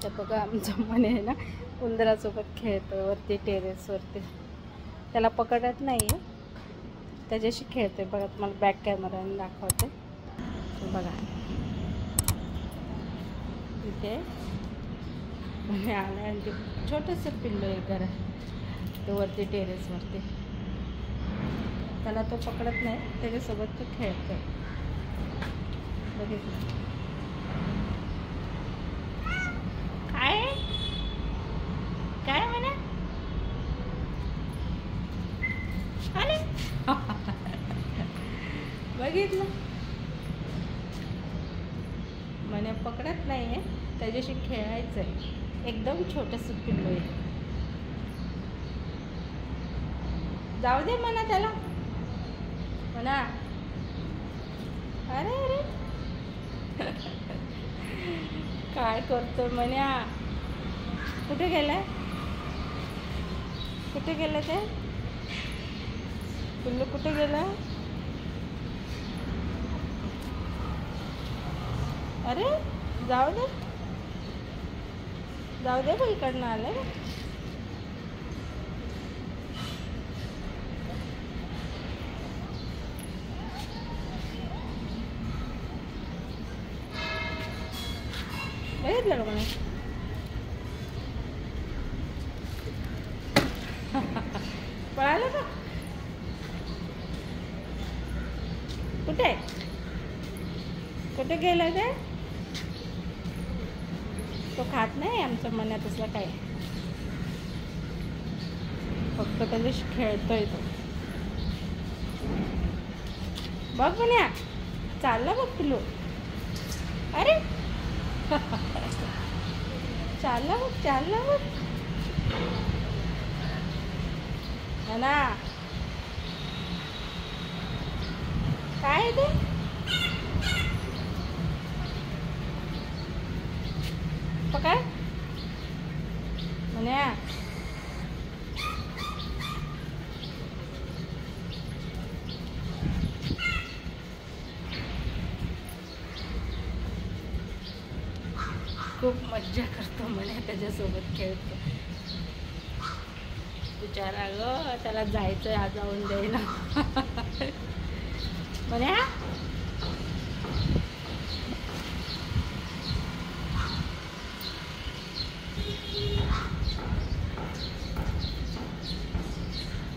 तर बघा आमचं मन आहे ना उंदरासोबत खेळतो वरती टेरेसवरती. त्याला पकडत नाही आहे, त्याच्याशी खेळते. बघा तुम्हाला बॅक कॅमेराने दाखवते. बघा इथे आला आणि ते छोटंसं पिल्लू आहे घरात, तो वरती टेरेसवरती. त्याला तो पकडत नाही, त्याच्यासोबत तो खेळतो. बघितलं काय काय म्हणा अरे बघितलं म्हणे पकडत नाही आहे, त्याच्याशी खेळायचं आहे. एकदम छोटंसं पिल्लू आहे. जाऊ दे म्हणा त्याला म्हणा. अरे अरे काय करतो म्हण्या. कुठे गेलाय, कुठे गेलं ते पिल्लू, कुठे गेलं. अरे जाऊ दे, जाऊ दे बघ, इकडनं आलं. बघितलं का म्हणे पळालं का. कुठे कुठे गेलं ते. तो खात नाही आमच्या मनात असलं काय, फक्त त्याच्याशी खेळतोय तो. बघ म्हण्या चालला बघ पिल्लू. अरे चालला बघ, चालला बघ ना. काय ते पकड म्हण्या. खूप मज्जा करतो म्हणे, त्याच्यासोबत खेळतो. बिचारा ग, त्याला जायचं आज जाऊन द्यायला म्हण्या.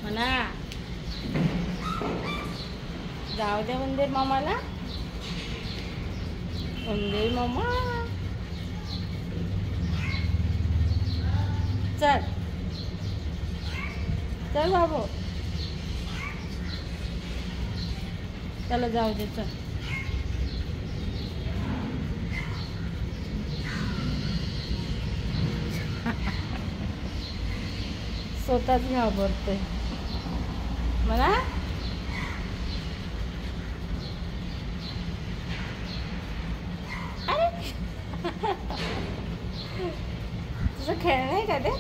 म्हणा जाऊ द्या उंदीर मामाला. उंदीर मामा चल चल बाबू, त्याला जाऊ दे. चल स्वतःच घाबरतोय म्हणा. अरे तुझं खेळणं आहे का ते.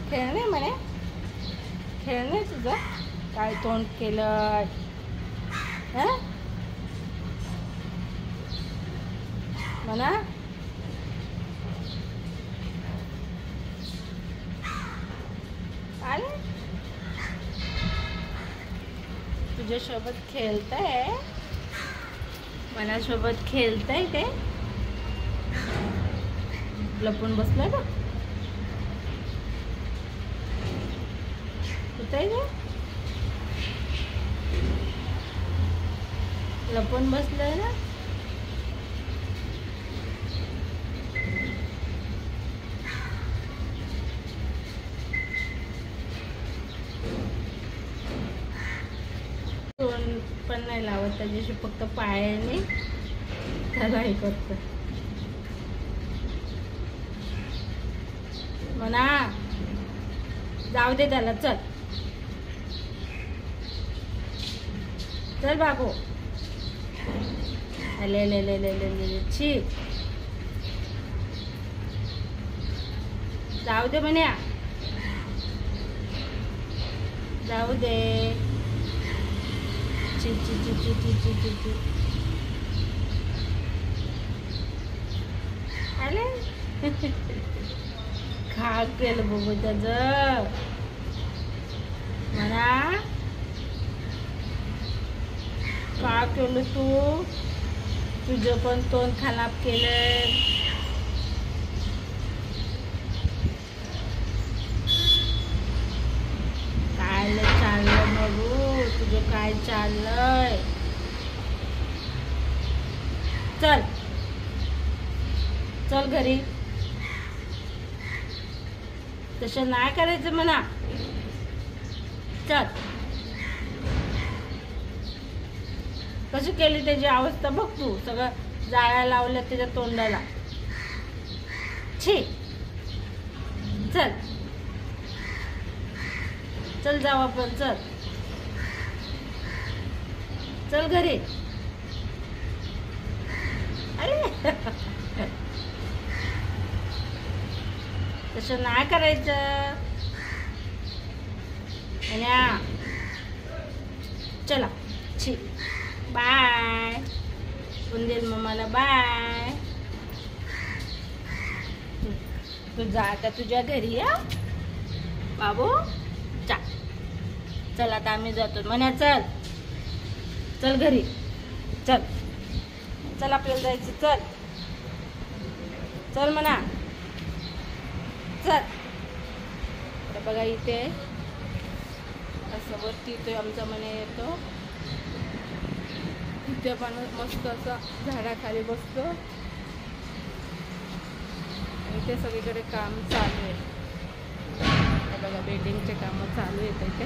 खेळणे म्हणे, खेळणे तुझं. काय तोंड केलं म्हणा. आले तुझ्यासोबत खेळताय, मनासोबत खेळताय. ते लपून बसलाय का. कुठे गे लपून बसलंय ना. तोंड पण नाही लावत त्याच्याशी, फक्त पायाने त्याला हे करत म्हणा. जाऊ दे त्याला. चल चल बाबू. ले ले ले ले ले ले छी. जाऊ दे म्हण्या, जाऊ दे. ची ची ची ची ची ची ची ची. आले खा केलं बघू त्याचं म्हणा. का केलं तू? तुझं पण तोंड खराब केलं. काय चाललं बघू तुझं काय चाललंय? चल चल घरी. तसं नाही करायचं म्हणा. चल. कशी केली त्याची अवस्था बघ तू. सगळं जाळ्या लावल्या त्याच्या तोंडाला. छी. चल चल जाऊ आपण. चल चल घरी. अरे तसं नाही करायचं. चला. छी. बाय. उंदीर मम्माला बाय. तू जा का तुझ्या घरी या बाबू. जा. चल आता आम्ही जातो म्हणा. चल चल घरी. चल चल आपल्याला जायचं. चल चल म्हणा. चल. बघा इथे असं वरती इथे आमचा मने येतो. इथे पण मस्त असा झाडाखाली बसतो. इथे सगळीकडे काम चालू आहे. बघा बिल्डिंगचे कामं चालू आहेत इथे.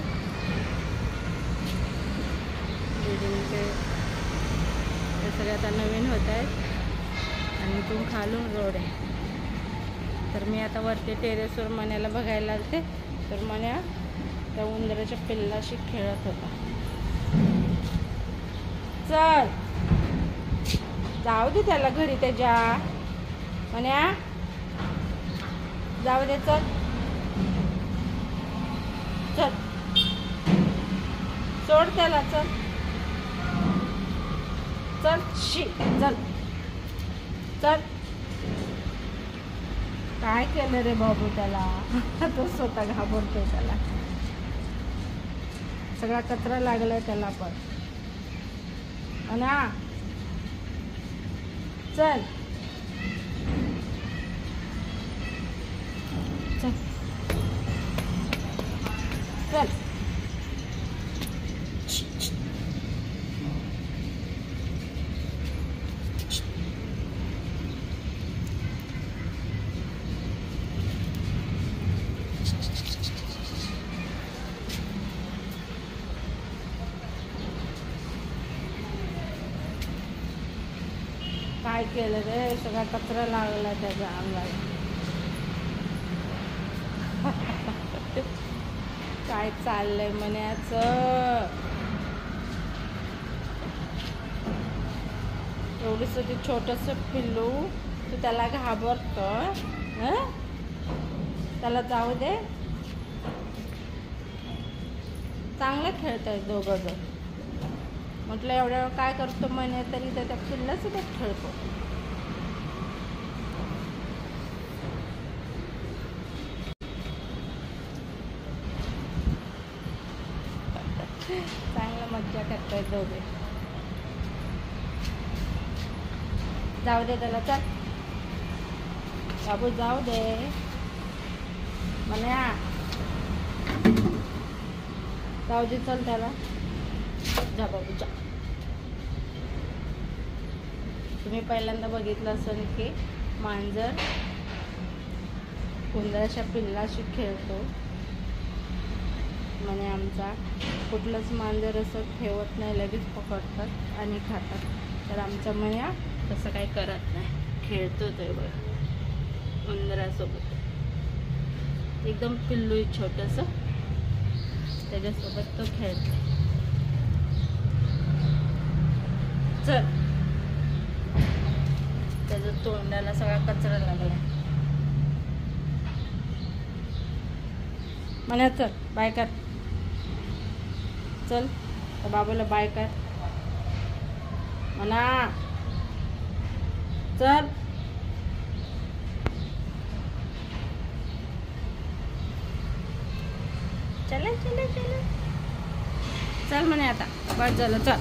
बिल्डिंगचे हे सगळे आता नवीन होत आहेत आणि इथून खालून रोड आहे. तर मी आता वरती टेरेसवर मण्याला बघायला लागते. तर मण्या त्या उंदराच्या पिल्लाशी खेळत होता. चल जाऊ दे त्याला घरी त्याच्या. मण्या जाऊ दे. चल चल सोड त्याला. चल चल. शी. चल चल. काय केलं रे बाबू त्याला? तो स्वतः घाबरतोय त्याला. सगळा कचरा लागलाय त्याला पण. ना चल चल चल. काय केलं रे? सगळा कचरा लागला त्याच्या अंगाला. काय चाललंय मण्याचं? एवढीसाठी छोटस पिल्लू तू त्याला घाबरतोय? त्याला जाऊ दे. चांगलं खेळताय दोघं जण. म्हटलं एवढ्या वेळ काय करतो म्हणे तरी त्या पिल्लासोबत खेळतो. चांगलं मज्जा करताय दोघे. जाऊ दे त्याला. चल बाबू जाऊ दे. म्हणा जाऊ दे. चल त्याला. जा बाबू जा. तुम्ही पहिल्यांदा बघितलं असेल की मांजर उंदराच्या पिल्लाशी खेळतो. म्हणजे आमचा कुठलंच मांजर असं ठेवत नाही, लगेच पकडतात आणि खातात. तर आमचा मण्या तसं काही करत नाही, खेळतो ते बघ उंदरासोबत. एकदम पिल्लू आहे छोटंसं, त्याच्यासोबत तो खेळतो. चल. त्याच्या तोंडाला सगळा कचरा लागला. म्हणा चल बाय कर. चल त्या बाबूला बाय कर म्हणा. चल चला चला चला चल म्हणे आता बस झालं चल.